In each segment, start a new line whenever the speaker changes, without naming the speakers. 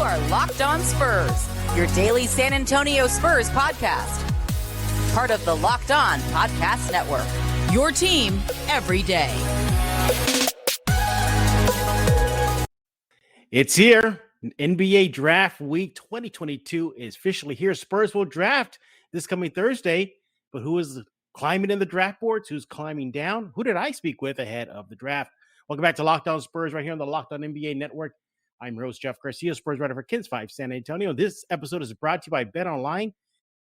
are Locked On Spurs, your daily San Antonio Spurs podcast. Part of the Locked On Podcast Network, your team every day.
It's here. NBA Draft Week 2022 is officially here. Spurs will draft this coming Thursday, but who is climbing in the draft boards? Who's climbing down? Who did I speak with ahead of the draft? Welcome back to Locked On Spurs right here on the Locked On NBA Network. I'm your host, Jeff Garcia, Spurs writer for Kins 5 San Antonio. This episode is brought to you by BetOnline.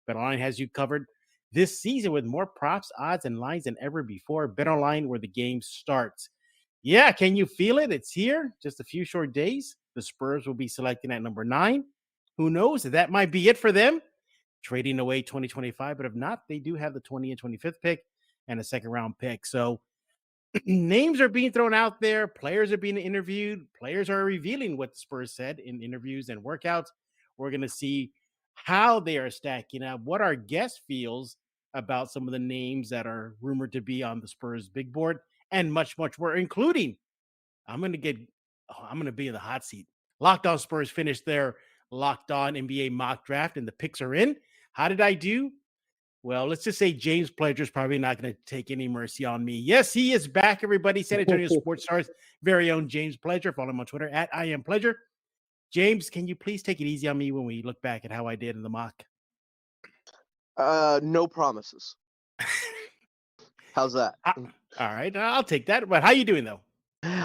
BetOnline has you covered this season with more props, odds, and lines than ever before. BetOnline, where the game starts. Yeah, can you feel it? It's here. Just a few short days. The Spurs will be selecting at number 9. Who knows? That might be it for them. Trading away 2025. But if not, they do have the 20 and 25th pick and a second-round pick. So names are being thrown out there. Players are being interviewed. Players are revealing what the Spurs said in interviews and workouts. We're going to see how they are stacking up, what our guest feels about some of the names that are rumored to be on the Spurs big board, and much, much more, including I'm going to be in the hot seat. Locked On Spurs finished their Locked On NBA mock draft, and the picks are in. How did I do? Well, let's just say James Pledger is probably not going to take any mercy on me. Yes, he is back, everybody. San Antonio Sports Stars' very own James Pledger. Follow him on Twitter at @IamPledger. James, can you please take it easy on me when we look back at how I did in the mock?
No promises. How's that?
All right, I'll take that. But how you doing, though?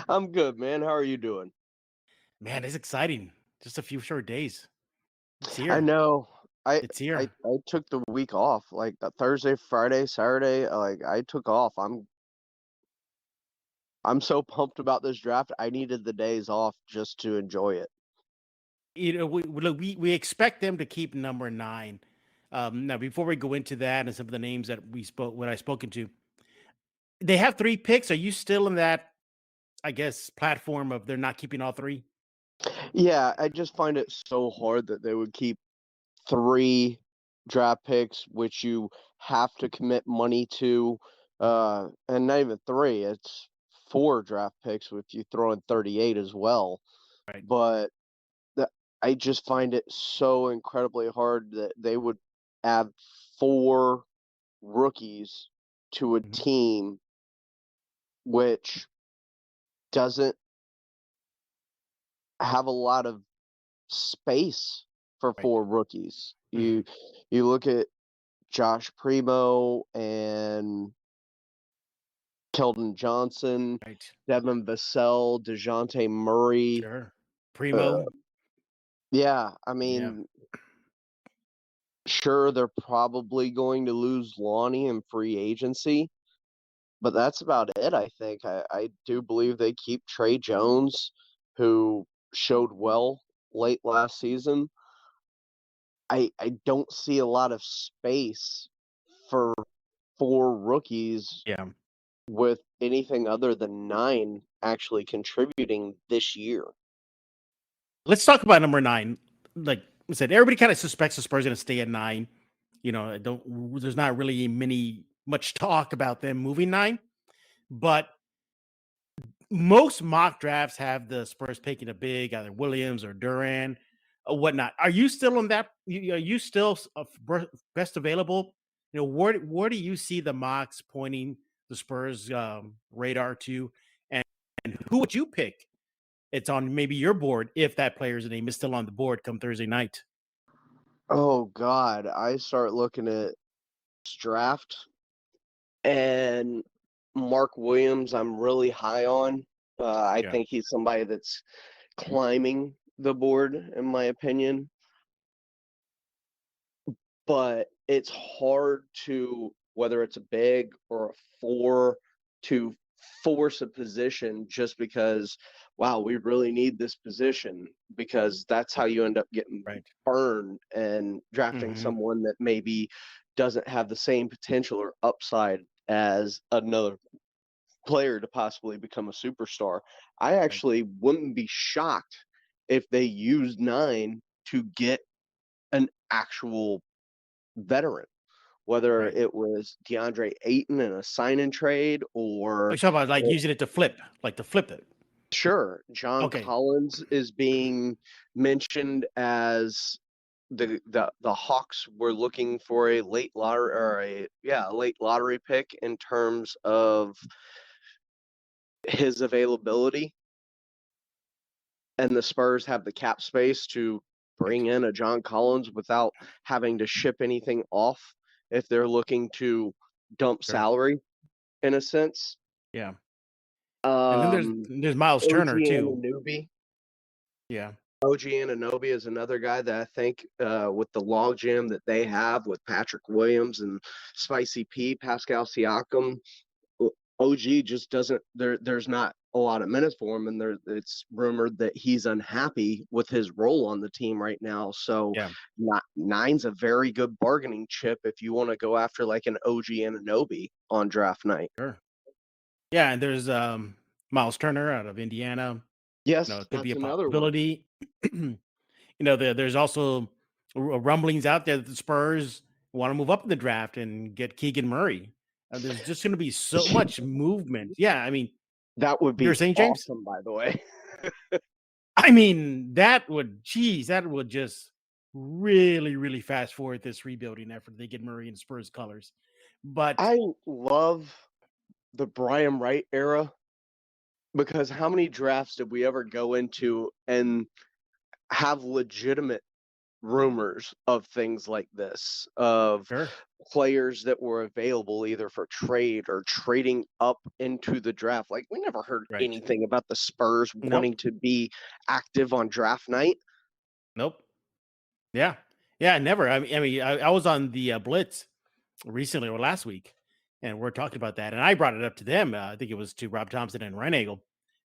I'm good, man. How are you doing?
Man, it's exciting. Just a few short days. It's here.
I know.
It's here.
I took the week off, like Thursday, Friday, Saturday. Like I took off. I'm so pumped about this draft. I needed the days off just to enjoy it.
You know, we expect them to keep number 9. Now, before we go into that and some of the names that I've spoken to, they have 3 picks. Are you still in that, I guess, platform of they're not keeping all 3?
Yeah, I just find it so hard that they would keep 3 draft picks, which you have to commit money to, and not even 3. It's 4 draft picks if you throw in 38 as well.
Right.
But I just find it so incredibly hard that they would add 4 rookies to a team which doesn't have a lot of space for 4 rookies. You look at Josh Primo and Keldon Johnson, Devin Vassell, DeJounte Murray.
Sure. Primo.
Yeah, I mean, sure, they're probably going to lose Lonnie in free agency, but that's about it, I think. I do believe they keep Trey Jones, who showed well late last season. I don't see a lot of space for 4 rookies with anything other than 9 actually contributing this year.
Let's talk about number 9. Like I said, everybody kind of suspects the Spurs are going to stay at 9. You know, there's not really much talk about them moving 9, but most mock drafts have the Spurs picking a big, either Williams or Durant or whatnot. Are you still on that? Are you still best available? You know, where do you see the mocks pointing the Spurs radar to, and who would you pick? It's on maybe your board if that player's name is still on the board come Thursday night.
Oh God, I start looking at this draft, and Mark Williams I'm really high on. I think he's somebody that's climbing the board, in my opinion. But it's hard to, whether it's a big or a 4, to force a position just because, wow, we really need this position, because that's how you end up getting burned and drafting someone that maybe doesn't have the same potential or upside as another player to possibly become a superstar. I actually wouldn't be shocked if they used 9 to get an actual veteran, whether it was DeAndre Ayton in a sign and trade or
You're talking about like using it to flip, like to flip it.
Sure. John
Okay,
Collins is being mentioned as the Hawks were looking for a late lottery or a late lottery pick in terms of his availability, and the Spurs have the cap space to
right,
bring in a John Collins without having to ship anything off if they're looking to dump
sure,
salary in a sense.
yeah. And then
Um,
there's Miles Turner
OG
too.
Anunoby.
Yeah,
OG Anunoby is another guy that I think with the logjam that they have with Patrick Williams and Spicy P, Pascal Siakam, OG just doesn't there's not a lot of minutes for him, and it's rumored that he's unhappy with his role on the team right now. So
yeah,
nine's a very good bargaining chip if you want to go after like an OG Anunoby on draft night.
sure. Yeah, and there's Miles Turner out of Indiana.
Yes,
It could be
that's
a
another one.
possibility. There's also rumblings out there that the Spurs want to move up in the draft and get Keegan Murray. There's just going to be so much movement. Yeah, I mean,
That would
you're
be
saying, James?
awesome, by the way.
I mean, that would just really, really fast forward this rebuilding effort. They get Murray in Spurs colors, but
I love the Brian Wright era because how many drafts did we ever go into and have legitimate rumors of things like this, of
sure,
players that were available either for trade or trading up into the draft? Like, we never heard
right?
anything about the Spurs
Nope,
wanting to be active on draft night.
nope. Yeah, yeah, never. I was on the Blitz recently or last week, and we're talking about that, and I brought it up to them. I think it was to Rob Thompson and Reinagel,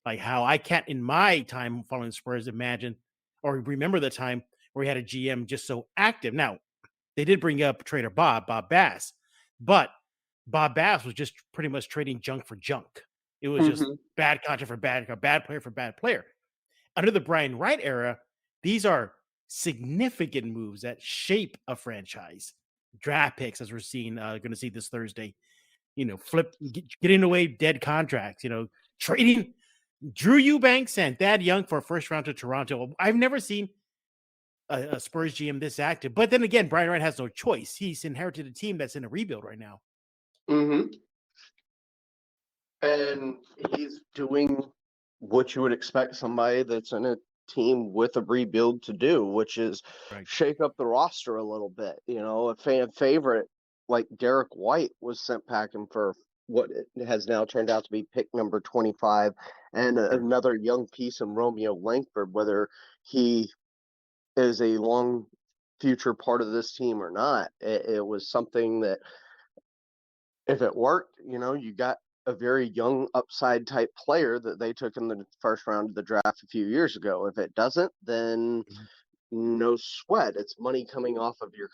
like how I can't, in my time following Spurs, imagine or remember the time where we had a GM just so active. Now they did bring up trader Bob Bass, but Bob Bass was just pretty much trading junk for junk. It was just
Mm-hmm.
bad contract for bad player for bad player. Under the Brian Wright era, these are significant moves that shape a franchise. Draft picks, as we're seeing, going to see this Thursday. Getting away dead contracts. Trading Drew Eubanks and Thad Young for a first round to Toronto. I've never seen a Spurs GM this active. But then again, Brian Wright has no choice. He's inherited a team that's in a rebuild right now.
Mm-hmm. And he's doing what you would expect somebody that's in a team with a rebuild to do, which is
Right.
shake up the roster a little bit. A fan favorite like Derek White was sent packing for what it has now turned out to be pick number 25, and
Sure.
another young piece in Romeo Langford, whether he is a long future part of this team or not. It was something that if it worked, you got a very young upside type player that they took in the first round of the draft a few years ago. If it doesn't, then
Mhm.
no sweat. It's money coming off of your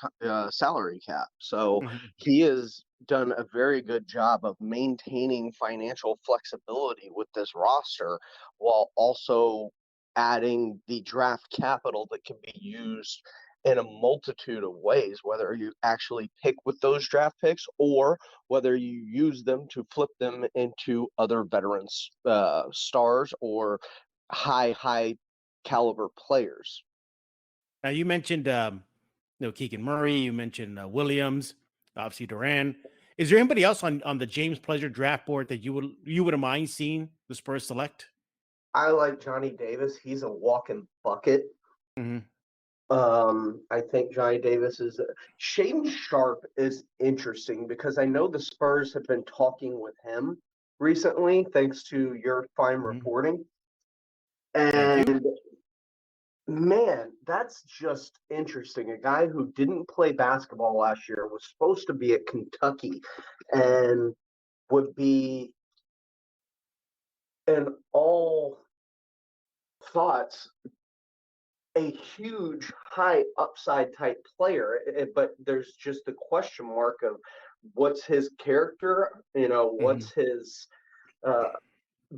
salary cap. So
Mhm.
he has done a very good job of maintaining financial flexibility with this roster while also adding the draft capital that can be used in a multitude of ways, whether you actually pick with those draft picks or whether you use them to flip them into other veterans, stars, or high caliber players.
Now you mentioned Keegan Murray. You mentioned Williams, obviously Duran. Is there anybody else on the James Pleasure draft board that you wouldn't mind seeing the Spurs select?
I like Johnny Davis. He's a walking bucket.
Mm-hmm.
I think Johnny Davis is Shaden Sharp is interesting because I know the Spurs have been talking with him recently, thanks to your fine
Mm-hmm.
reporting.
Thank you.
And man, that's just interesting. A guy who didn't play basketball last year was supposed to be at Kentucky and would be in all thoughts a huge high upside type player, but there's just the question mark of what's his character,
Mm-hmm.
what's his uh,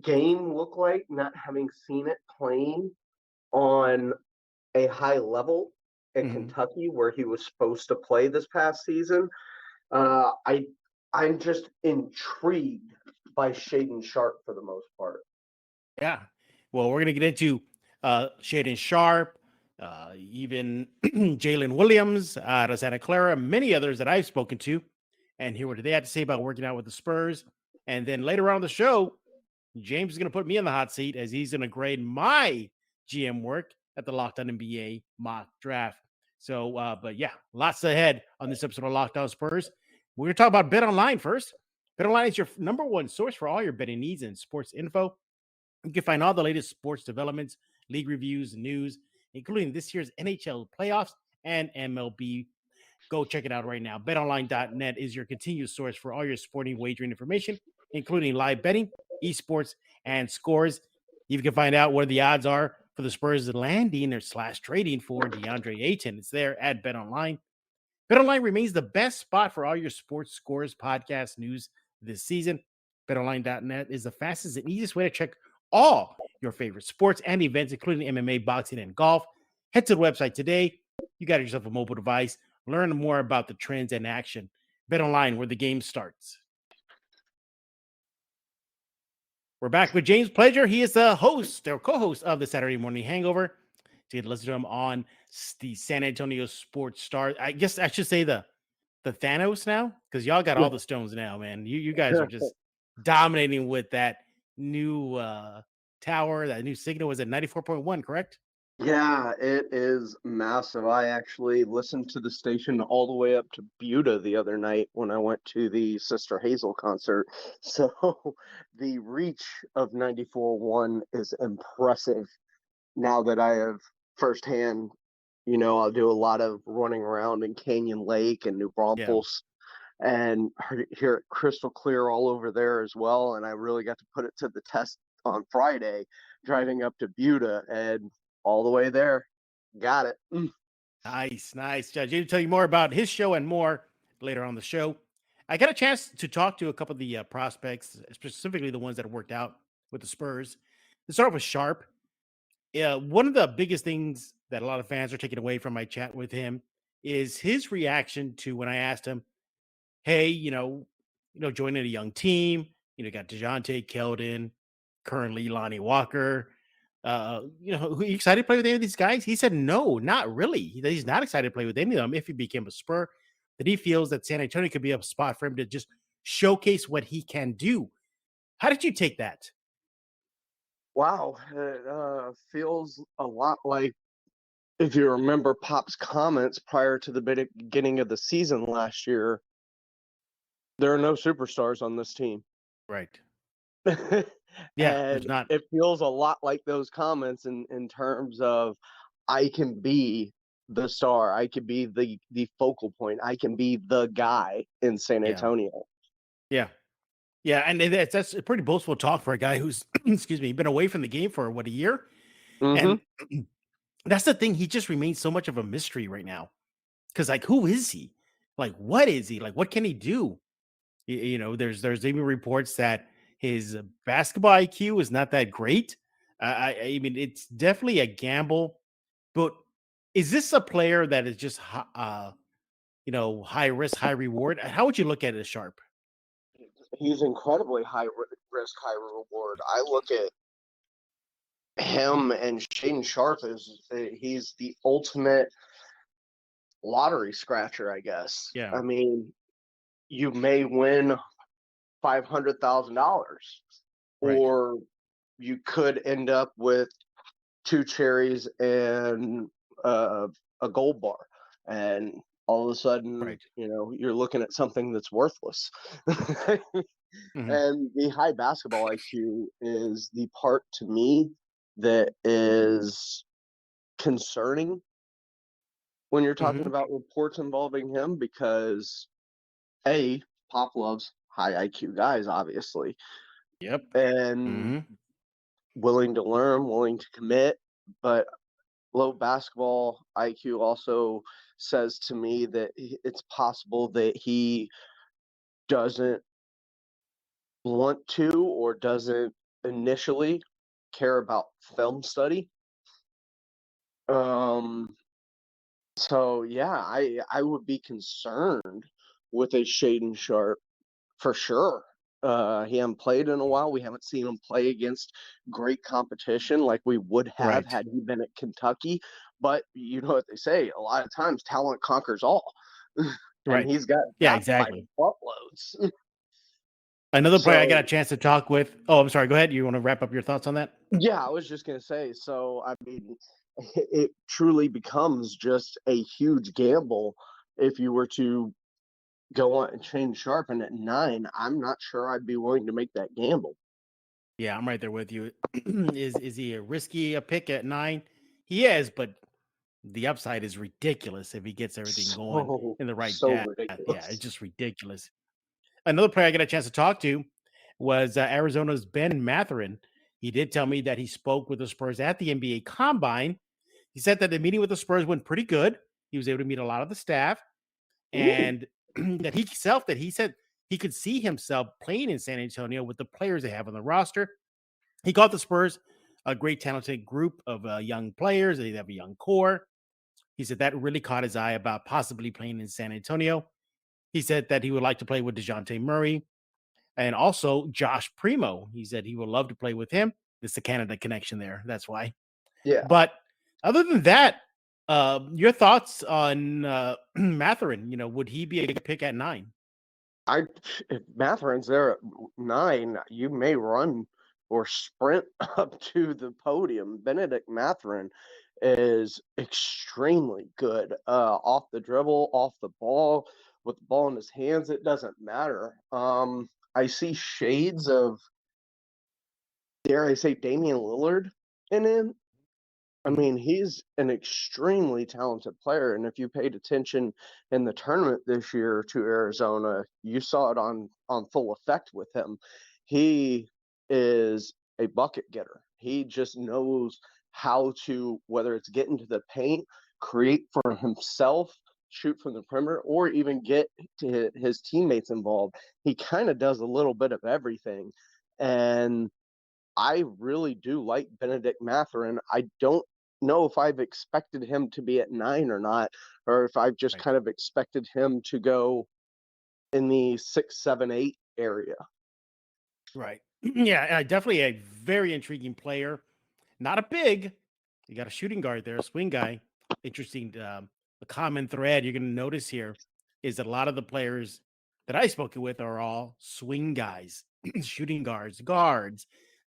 game look like, not having seen it playing on a high level at
Mm-hmm.
Kentucky where he was supposed to play this past season. I'm just intrigued by Shaden Sharp for the most part.
Yeah. Well, we're going to get into Shaden Sharp, even Jaylen Williams out of Santa Clara, many others that I've spoken to, and hear what they have to say about working out with the Spurs. And then later on the show, James is going to put me in the hot seat as he's going to grade my GM work at the Locked On NBA mock draft. So, but yeah, lots ahead on this episode of Locked On Spurs. We're going to talk about Bet Online first. Bet Online is your number one source for all your betting needs and sports info. You can find all the latest sports developments, league reviews, news, including this year's NHL playoffs and MLB. Go check it out right now. BetOnline.net is your continued source for all your sporting wagering information, including live betting, esports, and scores. You can find out where the odds are for the Spurs landing or / trading for DeAndre Ayton. It's there at BetOnline. BetOnline remains the best spot for all your sports scores, podcast news this season. BetOnline.net is the fastest and easiest way to check all your favorite sports and events, including MMA, boxing, and golf. Head to the website today. You got yourself a mobile device. Learn more about the trends and action. BetOnline, where the game starts. We're back with James Pledger. He is the host or co-host of the Saturday Morning Hangover. So you can listen to him on the San Antonio Sports Star. I guess I should say the Thanos now, because y'all got all the stones now, man. You guys are just dominating with that new tower, that new signal. Was at 94.1, correct?
Yeah, it is massive. I actually listened to the station all the way up to Buda the other night when I went to the Sister Hazel concert. So the reach of 94.1 is impressive now that I have firsthand, I'll do a lot of running around in Canyon Lake and New Braunfels and hear it crystal clear all over there as well. And I really got to put it to the test on Friday, driving up to Buda and all the way there. Got it.
Nice. James will tell you more about his show and more later on the show. I got a chance to talk to a couple of the prospects, specifically the ones that worked out with the Spurs. Let's start with Sharp. One of the biggest things that a lot of fans are taking away from my chat with him is his reaction to when I asked him, hey, joining a young team, got DeJounte, Keldon, currently Lonnie Walker. Are you excited to play with any of these guys? He said, no, not really. He's not excited to play with any of them if he became a Spur, that he feels that San Antonio could be a spot for him to just showcase what he can do. How did you take that?
Wow. It feels a lot like, if you remember Pop's comments prior to the beginning of the season last year, there are no superstars on this team.
Right.
Yeah,
there's not.
It feels a lot like those comments in terms of, I can be the star, I could be the focal point, I can be the guy in San Antonio.
Yeah, and that's a pretty boastful talk for a guy who's been away from the game for a year. And that's the thing, he just remains so much of a mystery right now, because who is he? What is he? What can he do? There's even reports that his basketball IQ is not that great. I mean, it's definitely a gamble, but is this a player that is just high risk, high reward? How would you look at it as Sharp?
He's incredibly high risk, high reward. I look at him and Shaden Sharp as he's the ultimate lottery scratcher, I guess.
Yeah.
I mean, you may win $500,000, or you could end up with 2 cherries and a gold bar, and all of a sudden, you're looking at something that's worthless. And the high basketball IQ is the part to me that is concerning when you're talking about reports involving him, because Pop loves high IQ guys, obviously.
Yep.
And willing to learn, willing to commit, but low basketball IQ also says to me that it's possible that he doesn't want to or doesn't initially care about film study. So yeah, I would be concerned with a Shaden Sharp for sure. He hasn't played in a while. We haven't seen him play against great competition like we would have
Right.
had he been at Kentucky. But you know what they say, a lot of times talent conquers all. And
Right.
he's got
Yeah,
that by
exactly.
buttloads.
Another player I got a
So,
chance to talk with. Oh, I'm sorry. Go ahead. You want to wrap up your thoughts on that?
yeah, I was just going to say, so, I mean, it truly becomes just a huge gamble if you were to go on and change Sharpen at 9. I'm not sure I'd be willing to make that gamble.
Yeah, I'm right there with you. Is he a risky pick at 9? He is, but the upside is ridiculous if he gets everything going in the right
So
path. Yeah, it's
ridiculous.
just ridiculous. Another player I got a chance to talk to was Arizona's Ben Mathurin. He did tell me that he spoke with the Spurs at the NBA Combine. He said that the meeting with the Spurs went pretty good. He was able to meet a lot of the staff,
Ooh,
and that he said he could see himself playing in San Antonio with the players they have on the roster. He called the Spurs a great, talented group of young players. They have a young core. He said that really caught his eye about possibly playing in San Antonio. He said that he would like to play with DeJounte Murray and also Josh Primo. He said he would love to play with him. It's the Canada connection there. That's why.
yeah.
But other than that, your thoughts on Mathurin? Would he be a good pick at 9?
If Matherin's there at 9, you may run or sprint up to the podium. Benedict Mathurin is extremely good off the dribble, off the ball, with the ball in his hands. It doesn't matter. I see shades of, dare I say, Damian Lillard in him. I mean, he's an extremely talented player, and if you paid attention in the tournament this year to Arizona, you saw it on full effect with him. He is a bucket getter. He just knows how to, whether it's get into the paint, create for himself, shoot from the perimeter, or even get to his teammates involved. He kind of does a little bit of everything, and I really do like Benedict Mathurin. I don't know if I've expected him to be at 9 or not, or if I've just
Right.
kind of expected him to go in the 6, 7, 8 area.
Right. Yeah, definitely a very intriguing player. Not a big. You got a shooting guard there, a swing guy. Interesting. A common thread you're going to notice here is that a lot of the players that I've spoken with are all swing guys, shooting guards,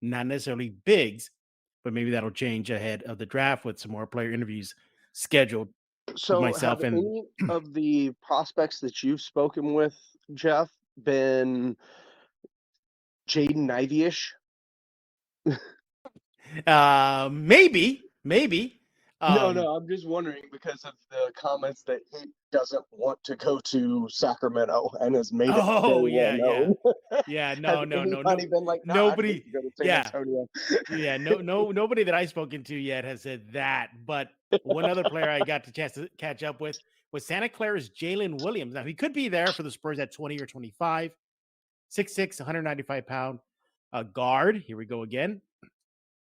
not necessarily bigs, but maybe that'll change ahead of the draft with some more player interviews scheduled with
So,
myself
have
and
any of the prospects that you've spoken with, Jeff, been Jaden Ivey-ish?
maybe.
No,
Um,
no, I'm just wondering because of the comments that he doesn't want to go to Sacramento and has made it
oh
very well
yeah.
known.
Yeah,
Has
no,
anybody been like, nah, I'd hate
nobody.
to go to San
Yeah,
Antonio?
yeah, nobody that I've spoken to yet has said that. But one other player I got the chance to catch up with was Santa Clara's Jaylen Williams. Now he could be there for the Spurs at 20 or 25, 6'6", 195-pound guard. Here we go again.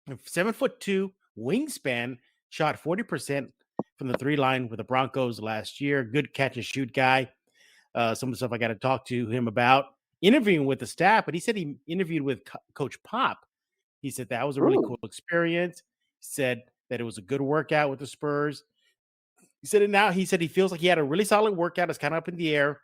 7'2" wingspan, shot 40% from the 3 line with the Broncos last year. Good catch and shoot guy. Some of the stuff I got to talk to him about. Interviewing with the staff, but he said he interviewed with Coach Pop. He said that was a really
Ooh.
cool experience. He said that it was a good workout with the Spurs. He said it now. He said he feels like he had a really solid workout. It's kind of up in the air.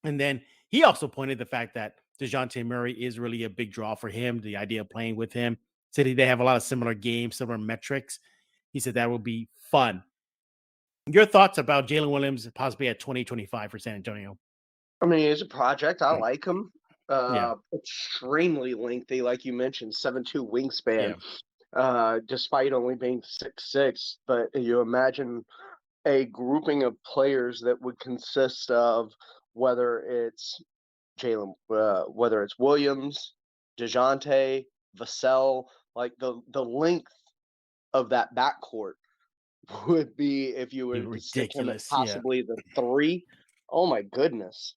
And then he also pointed the fact that DeJounte Murray is really a big draw for him. The idea of playing with him. Said they have a lot of similar games, similar metrics. He said that will be fun. Your thoughts about Jaylen Williams possibly at 2025 for San Antonio?
I mean, it's a project. I like him.
Yeah.
Extremely lengthy, like you mentioned, 7'2" wingspan,
Yeah.
despite only being 6'6". But you imagine a grouping of players that would consist of whether it's whether it's Williams, DeJounte, Vassell, like the length of that backcourt would be if you were to stick him at
Ridiculous. Yeah.
possibly the 3. Oh my goodness.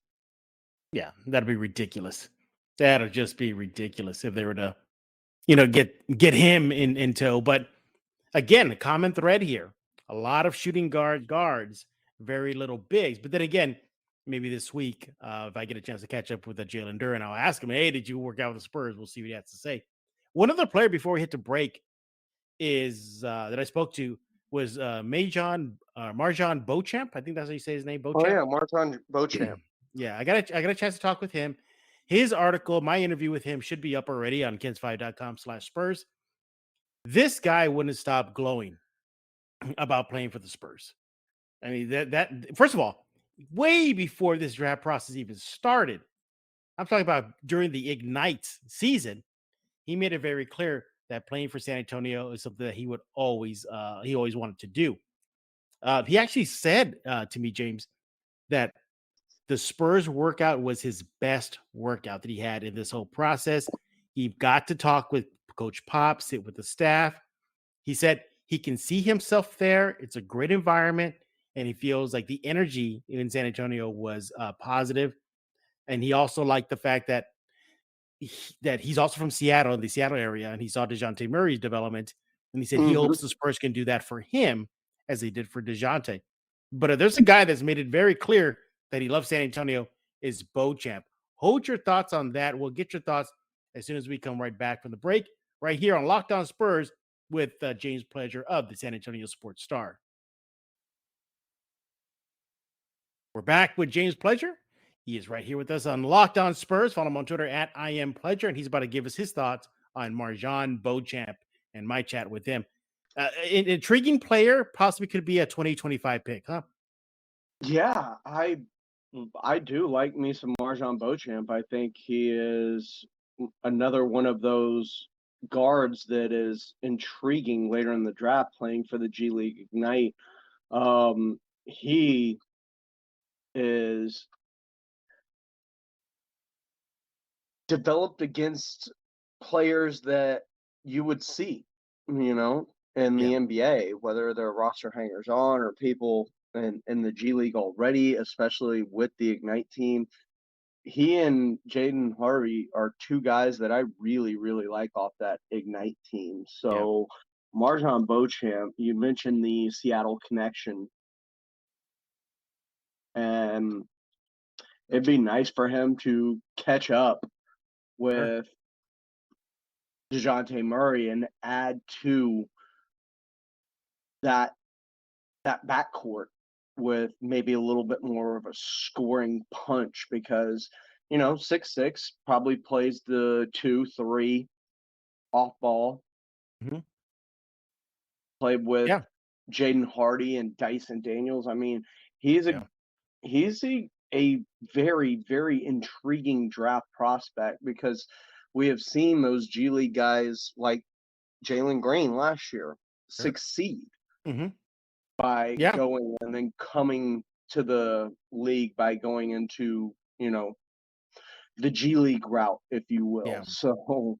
Yeah. That'd be ridiculous. That'll just be ridiculous if they were to, get him in tow. But again, a common thread here. A lot of shooting guards, very little bigs. But then again, maybe this week, if I get a chance to catch up with Jaylen Duren, I'll ask him, hey, did you work out with the Spurs? We'll see what he has to say. One other player before we hit the break is that I spoke to was Marjan Beauchamp. I think that's how you say his name,
Oh
Beauchamp.
yeah, Marvin Beauchamp.
Yeah, I got a chance to talk with him. His article, my interview with him, should be up already on kids5.com/Spurs. This guy wouldn't stop glowing about playing for the Spurs. I mean, that first of all, way before this draft process even started, I'm talking about during the Ignite season, he made it very clear that playing for San Antonio is something that he always wanted to do. He actually said to me, James, that the Spurs workout was his best workout that he had in this whole process. He got to talk with Coach Pop, sit with the staff. He said he can see himself there. It's a great environment, and he feels like the energy in San Antonio was positive. And he also liked the fact that he's also from Seattle, in the Seattle area, and he saw DeJounte Murray's development, and he said he hopes the Spurs can do that for him as they did for DeJounte. But there's a guy that's made it very clear that he loves San Antonio is Beauchamp. Hold your thoughts on that. We'll get your thoughts as soon as we come right back from the break, right here on Locked On Spurs with James Pledger of the San Antonio Sports Star. We're back with James Pledger. He is right here with us on Locked On Spurs. Follow him on Twitter at @IamPledger, and he's about to give us his thoughts on Marjan Beauchamp and my chat with him. An intriguing player, possibly could be a 2025 pick, huh?
Yeah, I do like me some Marvin Beauchamp. I think he is another one of those guards that is intriguing later in the draft, playing for the G League Ignite. He is developed against players that you would see, in the NBA, whether they're roster hangers on or people in the G League already, especially with the Ignite team. He and Jaden Hardy are two guys that I really, really like off that Ignite team. So Marjan Beauchamp, you mentioned the Seattle connection, and it'd be nice for him to catch up with DeJounte Murray and add to that backcourt with maybe a little bit more of a scoring punch because 6'6" probably plays the 2-3 off ball. Played with Jaden Hardy and Dyson Daniels. I mean, he's a very, very intriguing draft prospect because we have seen those G League guys like Jalen Green last year succeed by going and then coming to the league by going into, the G League route, if you will. Yeah. So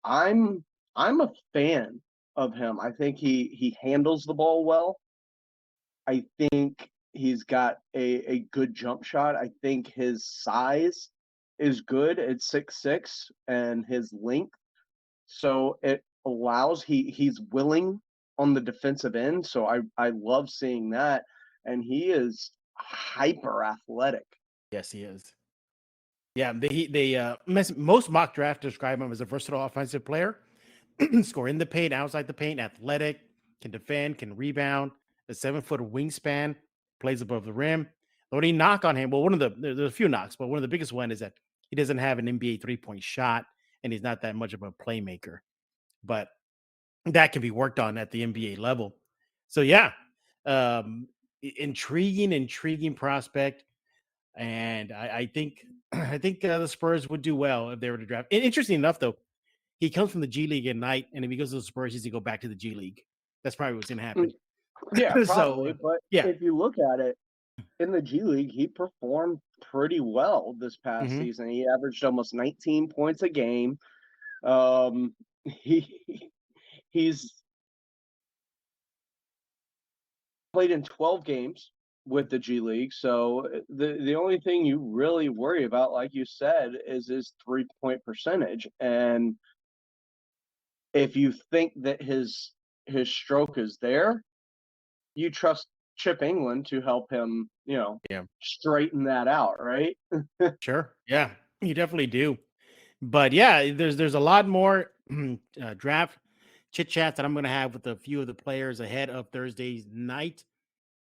I'm a fan of him. I think he handles the ball well. I think he's got a good jump shot. I think his size is good at 6'6" and his length. So it allows he's willing on the defensive end. So I love seeing that. And he is hyper athletic.
Yes, he is. Yeah, most mock draft describe him as a versatile offensive player. Score in the paint, outside the paint, athletic, can defend, can rebound, a 7-foot wingspan, plays above the rim. The only knock on him, well, there's a few knocks, but one of the biggest one is that he doesn't have an NBA 3-point shot, and he's not that much of a playmaker. But that can be worked on at the NBA level. So yeah, intriguing prospect. And I think the Spurs would do well if they were to draft. And interesting enough, though, he comes from the G League at night, and if he goes to the Spurs, he's to go back to the G League. That's probably what's going to happen.
Yeah, probably. But if you look at it, in the G League, he performed pretty well this past season. He averaged almost 19 points a game. He's played in 12 games with the G League. So the only thing you really worry about, like you said, is his 3-point percentage. And if you think that his stroke is there, you trust Chip England to help him,
Yeah.
straighten that out, right?
Sure. Yeah, you definitely do. But yeah, there's a lot more draft chit chats that I'm going to have with a few of the players ahead of Thursday's night.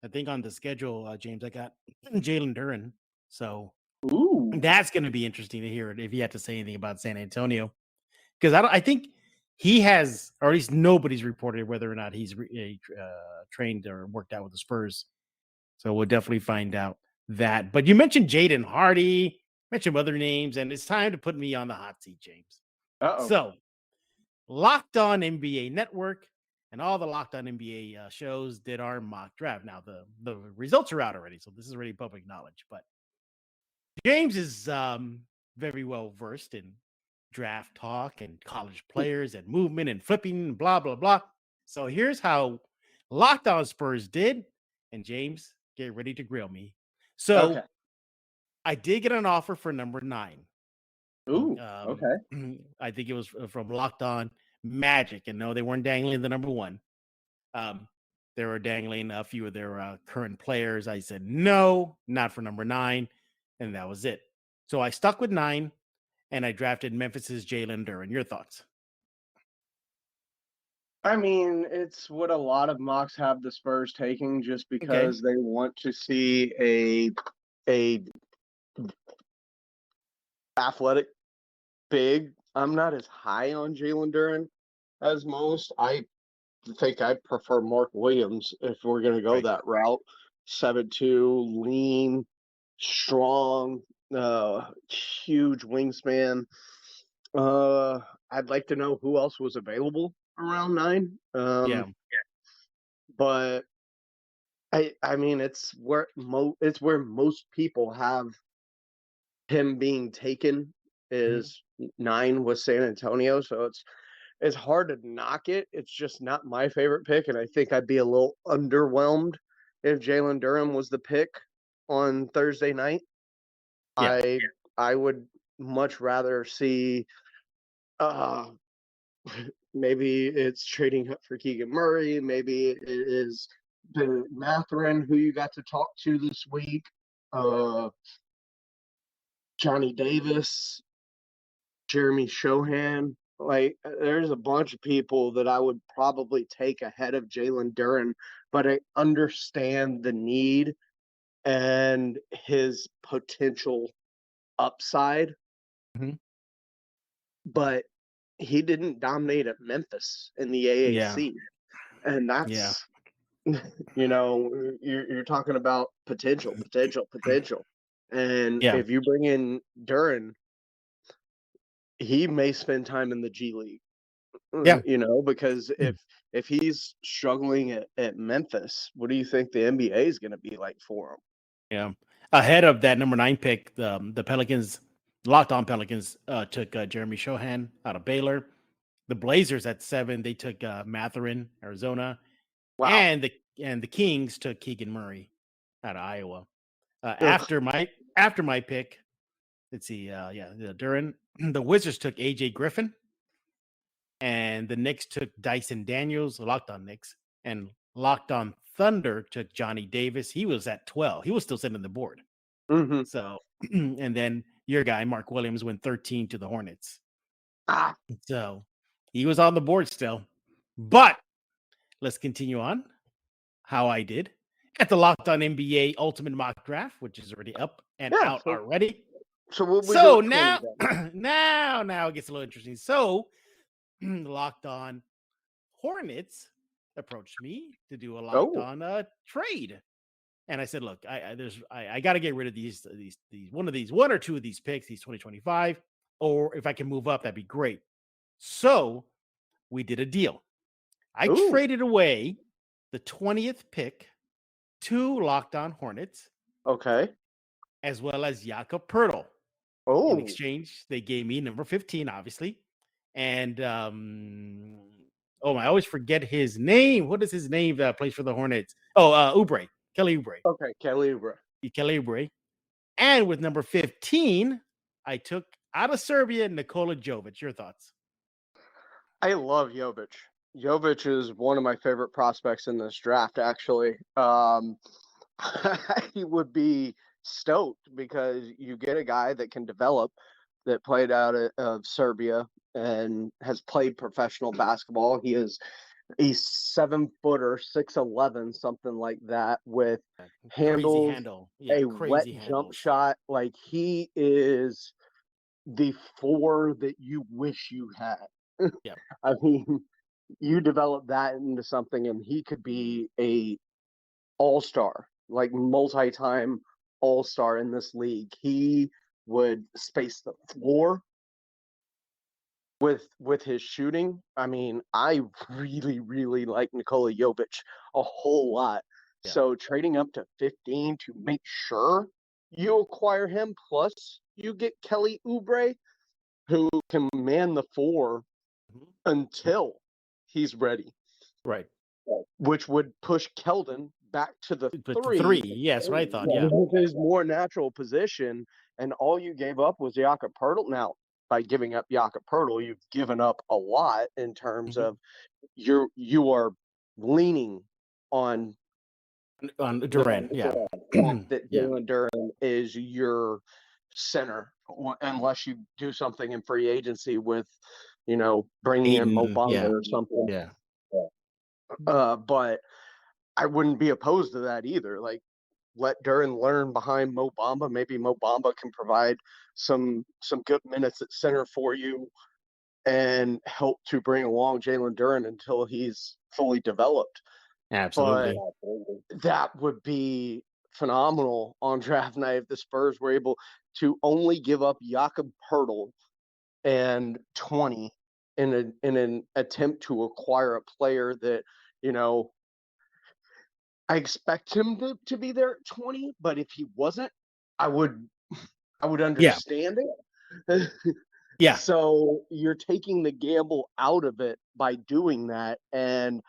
I think on the schedule, James, I got Jaylen Duren. So
Ooh.
that's going to be interesting to hear if he had to say anything about San Antonio. Because I think he has, or at least nobody's reported whether or not he's trained or worked out with the Spurs. So we'll definitely find out that. But you mentioned Jaden Hardy, mentioned other names, and it's time to put me on the hot seat, James.
Uh-oh.
So Locked On NBA Network and all the Locked On NBA shows did our mock draft. Now the results are out already, so this is already public knowledge. But James is very well versed in draft talk and college players and movement and flipping and blah blah blah. So here's how Locked On Spurs did, and James, get ready to grill me. So
Okay.
I did get an offer for number 9.
Ooh, okay.
I think it was from Locked On Magic, and no, they weren't dangling the number 1. They were dangling a few of their current players. I said no, not for number 9, and that was it. So I stuck with 9, and I drafted Memphis's Jaylen Duren. Your thoughts?
I mean, it's what a lot of mocks have the Spurs taking just because they want to see a athletic big. I'm not as high on Jaylen Duren as most. I think I prefer Mark Williams if we're going to go that route. 7'2", lean, strong, huge wingspan. I'd like to know who else was available around 9. But I mean, it's where most people have him being taken is 9 with San Antonio, so it's hard to knock it. It's just not my favorite pick, and I think I'd be a little underwhelmed if Jaylen Duren was the pick on Thursday night. Yeah. I would much rather see maybe it's trading up for Keegan Murray, maybe it is Ben Mathurin, who you got to talk to this week, Johnny Davis, Jeremy Shohan. Like, there's a bunch of people that I would probably take ahead of Jaylen Duren, but I understand the need and his potential upside. But he didn't dominate at Memphis in the AAC. And that's, you're talking about potential. And if you bring in Duren, he may spend time in the G League. Because if he's struggling at Memphis, what do you think the NBA is going to be like for him?
Yeah. Ahead of that number 9 pick, the Pelicans, Locked On Pelicans, took Jeremy Shohan out of Baylor. The Blazers at 7, they took Mathurin, Arizona. Wow. And the Kings took Keegan Murray out of Iowa. After my pick, let's see, Duren, the Wizards took AJ Griffin, and the Knicks took Dyson Daniels, Locked On Knicks, and Locked On Thunder took Johnny Davis. He was at 12. He was still sitting on the board. So, and then your guy, Mark Williams, went 13 to the Hornets. So he was on the board still. But let's continue on how I did at the Locked On NBA Ultimate Mock Draft, which is already up and out already. So now it gets a little interesting. So Locked On Hornets approached me to do a Locked On trade. And I said, look, I got to get rid of these one or two of these picks, these 2025, or if I can move up, that'd be great. So we did a deal. I traded away the 20th pick to Locked On Hornets.
Okay.
As well as Jakob Poeltl. In exchange, they gave me number 15, obviously. And I always forget his name. What is his name that plays for the Hornets? Oubre. Kelly Oubre.
Okay, Kelly
Oubre. And with number 15, I took out of Serbia Nikola Jokic. Your thoughts?
I love Jokic. Jovic is one of my favorite prospects in this draft, actually. He would be stoked because you get a guy that can develop, that played out of Serbia and has played professional basketball. He's 7-footer, 6'11", something like that, with
Crazy
handles,
handle. Yeah,
a wet
crazy
jump
handles.
shot. Like, he is the 4 that you wish you had.
Yeah.
I mean, you develop that into something, and he could be a all-star, like multi-time all-star in this league. He would space the floor with his shooting. I mean, I really, really like Nikola Jokic a whole lot.
Yeah.
So trading up to 15 to make sure you acquire him, plus you get Kelly Oubre, who can man the 4 until he's ready.
Right.
Which would push Keldon back to the
But
3.
3, yes, what I thought, yeah.
His more natural position, and all you gave up was Jakob Poeltl. Now, by giving up Jakob Poeltl, you've given up a lot in terms of you are leaning on
Durant, yeah.
that Jaylen Drummond is your center, unless you do something in free agency with, bringing in Mo Bamba or something.
Yeah.
But I wouldn't be opposed to that either. Like, let Duran learn behind Mo Bamba. Maybe Mo Bamba can provide some good minutes at center for you and help to bring along Jalen Duran until he's fully developed.
Absolutely.
But that would be phenomenal on draft night if the Spurs were able to only give up Jakob Poeltl and 20 in an attempt to acquire a player that, I expect him to be there at 20, but if he wasn't, I would understand it.
Yeah.
So you're taking the gamble out of it by doing that, and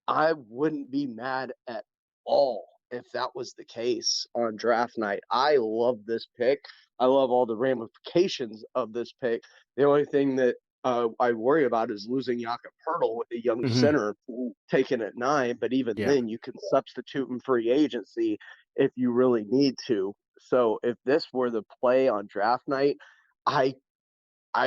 I wouldn't be mad at all if that was the case on draft night. I love this pick. I love all the ramifications of this pick. The only thing that I worry about is losing Jakob Poeltl with a young center taken at 9, but even then you can substitute in free agency if you really need to. So if this were the play on draft night, I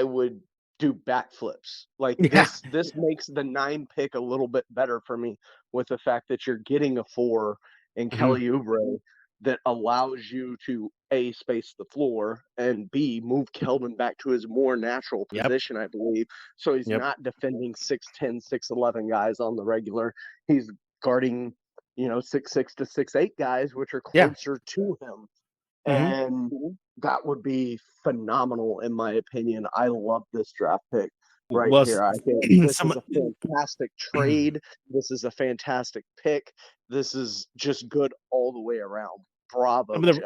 would do backflips. Like, this makes the 9 pick a little bit better for me, with the fact that you're getting a 4 in Kelly Oubre that allows you to A, space the floor, and B, move Keldon back to his more natural position, I believe. So he's not defending 6'10", 6'11" guys on the regular. He's guarding, 6'6" to 6'8" guys, which are closer to him. And that would be phenomenal, in my opinion. I love this draft pick here. I think this is a fantastic trade. This is a fantastic pick. This is just good all the way around. Bravo, Jeff.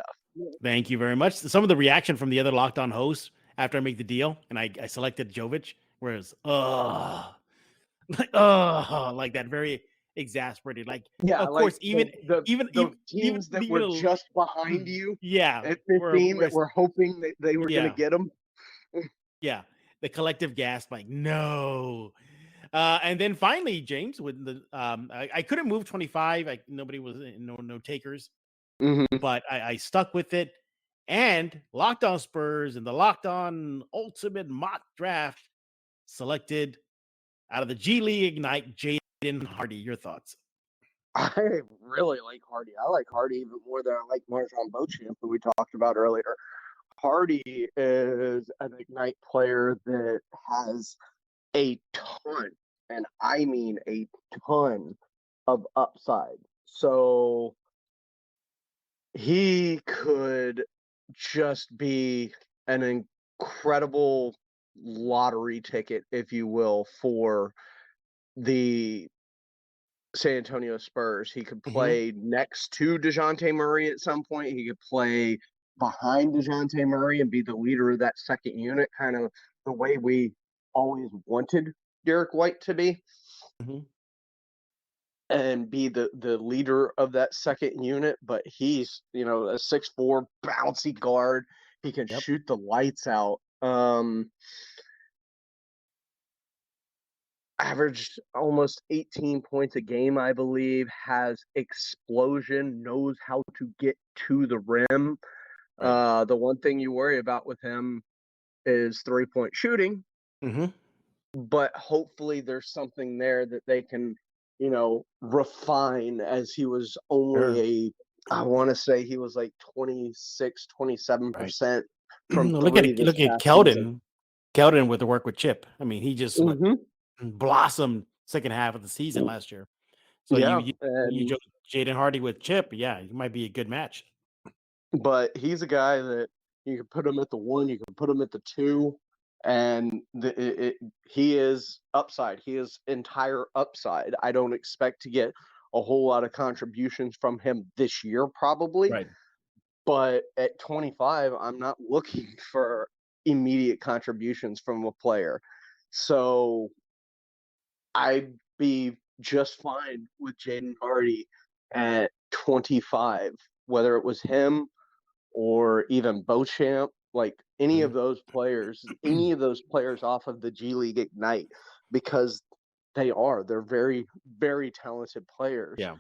Thank you very much. Some of the reaction from the other Locked On hosts after I make the deal and I selected Jovic, whereas, like that, very exasperated. Like, of course, even
the teams that were just behind you, at 15, that were hoping that they were going to get them.
Yeah, the collective gasp, like, no. And then finally, James, with the I couldn't move 25. Nobody was no takers, but I stuck with it. And Locked On Spurs and the Locked On Ultimate Mock Draft selected out of the G League Ignite Jaden Hardy. Your thoughts?
I really like Hardy. I like Hardy even more than I like Marvin Beauchamp, who we talked about earlier. Hardy is an Ignite player that has a ton, and I mean a ton, of upside. So he could just be an incredible lottery ticket, if you will, for the San Antonio Spurs. He could play next to DeJounte Murray at some point. He could play behind DeJounte Murray and be the leader of that second unit, kind of the way we always wanted Derek White to be. And be the leader of that second unit. But he's, a 6'4" bouncy guard. He can shoot the lights out. averaged almost 18 points a game, I believe, has explosion, knows how to get to the rim.
Right.
The one thing you worry about with him is 3-point shooting,
Mm-hmm.
but hopefully there's something there that they can, refine, as he was
Sure.
only I want to say he was like 26,
Right.
27% from
Look at
three
it.
this
Look at
past season.
Keldon with the work with Chip. I mean, he just
Hmm.
blossomed second half of the season last year. So
Yeah,
you
and
Jaden Hardy with Chip. Yeah, it might be a good match.
but he's a guy that you can put him at the 1, you can put him at the 2, and he is upside. He is entire upside. I don't expect to get a whole lot of contributions from him this year, probably.
Right.
But at 25, I'm not looking for immediate contributions from a player. So I'd be just fine with Jaden Hardy at 25, whether it was him or even Beauchamp, like any of
Mhm.
those players, any of those players off of the G League Ignite, because they're very, very talented players.
Yeah.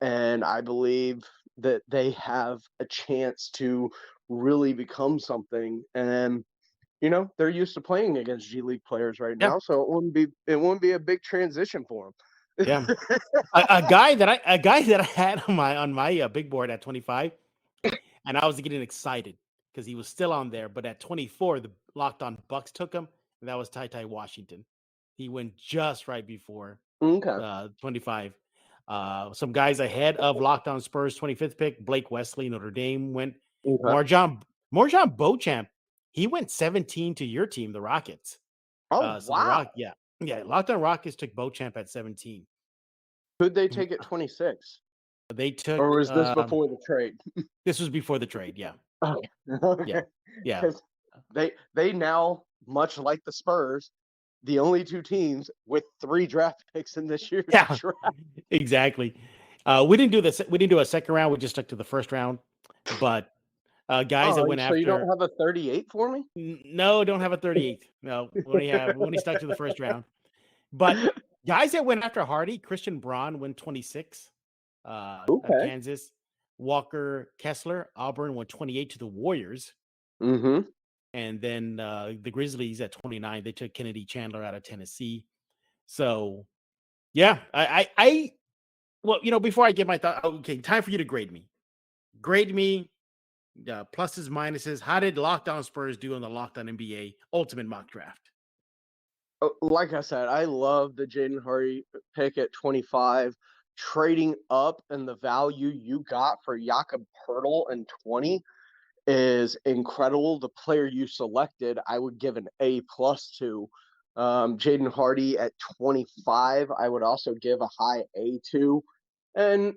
And I believe that they have a chance to really become something. And they're used to playing against G League players right
Yeah.
now, so it wouldn't be a big transition for them.
Yeah. A guy that I had on my big board at 25, and I was getting excited because he was still on there. But at 24, the Locked On Bucks took him, and that was Ty Washington. He went just right before
Okay.
25. Some guys ahead of Locked On Spurs 25th pick, Blake Wesley, Notre Dame went.
Okay.
Marjan Beauchamp, he went 17 to your team, the Rockets.
Oh,
So the
wow.
Locked On Rockets took Beauchamp at 17.
Who'd they take at 26?
They took
Or was this before the trade?
this was before the trade. Yeah,
Okay.
yeah,
Okay.
yeah,
Because they now, much like the Spurs, the only two teams with 3 draft picks in this year's
yeah.
draft.
Exactly. We didn't do this. We didn't do a second round. We just stuck to the first round. But guys that
Oh,
went
so you don't
after,
have a 38 for me?
no, don't have a 38. No, we only stuck to the first round. But guys that went after Hardy, Christian Braun went 26.
Okay.
Kansas, Walker Kessler, Auburn went 28 to the Warriors.
Mm-hmm.
And then the Grizzlies at 29, they took Kennedy Chandler out of Tennessee. So yeah, well, before I get my thought, okay, time for you to grade me. Grade me, pluses, minuses. How did Locked On Spurs do in the Locked On NBA Ultimate Mock Draft?
Like I said, I love the Jaden Hardy pick at 25. Trading up and the value you got for Jakob Poeltl in 20 is incredible. The player you selected, I would give an A+ to. Jaden Hardy at 25, I would also give a high A to. And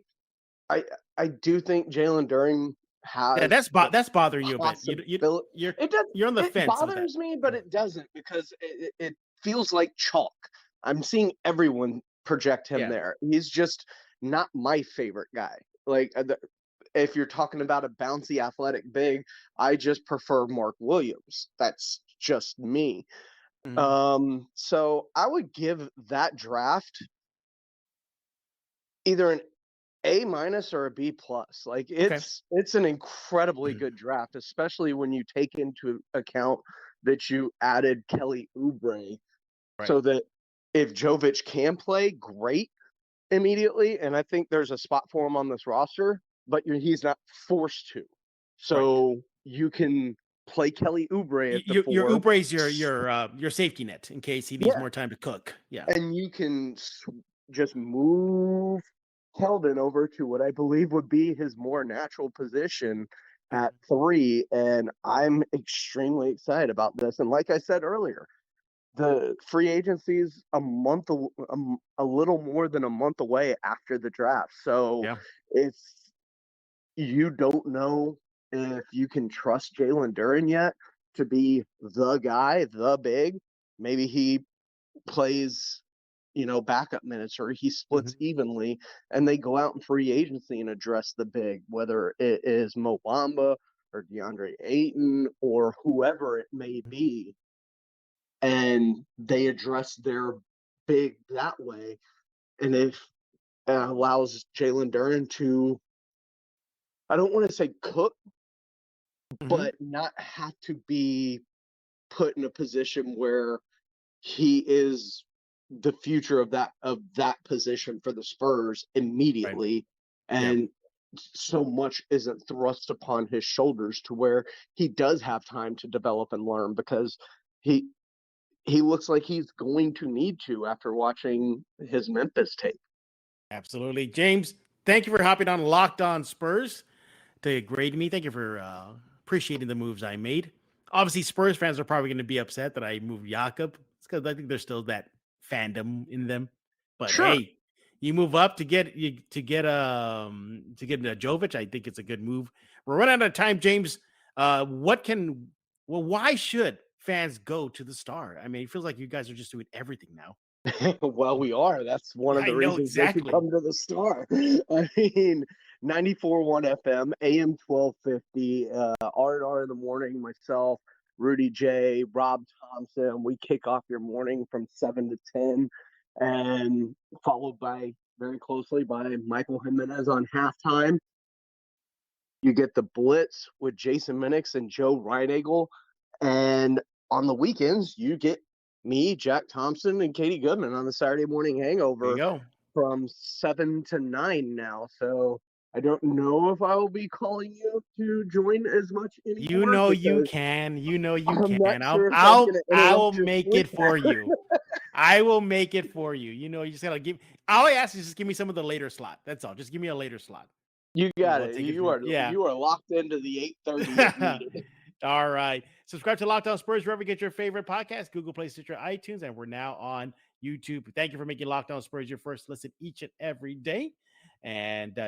I do think Jaylen Drummond
Yeah,
has the
that's bothering you a bit.
possibility.
You're
It does.
you're on the
It
fence with that.
bothers me, but it doesn't, because it feels like chalk. I'm seeing everyone project him
Yeah,
there. He's just not my favorite guy. Like, if you're talking about a bouncy athletic big, I just prefer Mark Williams. That's just me.
mhm.
So I would give that draft either an A- or a B+. Like,
Okay.
it's an incredibly good draft, especially when you take into account that you added Kelly Oubre,
Right.
so that if Jovic can play, great, immediately, and I think there's a spot for him on this roster, but he's not forced to.
Right.
So you can play Kelly Oubre at the
Your
4.
Ubre's your safety net in case he needs
Yeah,
more time to cook. Yeah.
and you can just move Keldon over to what I believe would be his more natural position at 3, and I'm extremely excited about this. And like I said earlier, the free agency is a little more than a month away after the draft. So
Yeah.
if you don't know if you can trust Jaylen Drummond yet to be the guy, the big, maybe he plays, backup minutes, or he splits
Mhm.
evenly, and they go out in free agency and address the big, whether it is Mo Bamba or DeAndre Ayton or whoever it may be, and they address their big that way. And if it allows Jaylen Duren to, I don't want to say cook, but not have to be put in a position where he is the future of that position for the Spurs immediately. Right. And so much isn't thrust upon his shoulders to where he does have time to develop and learn, because he looks like he's going to need to after watching his Memphis tape.
Absolutely. James, thank you for hopping on Locked On Spurs to grade me. Thank you for appreciating the moves I made. Obviously, Spurs fans are probably going to be upset that I moved Jakob. It's because I think there's still that fandom in them. But
sure.
Hey, you move up to get Jovic. I think it's a good move. We're running out of time, James. Why should fans go to the Star? I mean, it feels like you guys are just doing everything now.
Well, we are. That's one of the reasons they should come to the Star. I mean, 94.1 FM, AM 1250, R&R in the morning, myself, Rudy J, Rob Thompson. We kick off your morning from 7 to 10, and followed by very closely by Michael Jimenez on halftime. You get the Blitz with Jason Minix and Joe Reinagle. And on the weekends, you get me, Jack Thompson, and Katie Goodman on the Saturday morning hangover from 7 to 9 now. So I don't know if I will be calling you to join as much anymore.
You know you can. I will make it for you. I will make it for you. You know, you just gotta all I ask is just give me some of the later slot. That's all. Just give me a later slot.
You got it. You are locked into the 8:30 meeting.
All right. Subscribe to Locked On Spurs wherever you get your favorite podcast, Google Play, Stitcher, iTunes, and we're now on YouTube. Thank you for making Locked On Spurs your first listen each and every day. And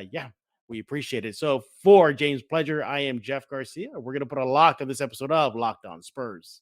we appreciate it. So for James Pledger, I am Jeff Garcia. We're going to put a lock on this episode of Locked On Spurs.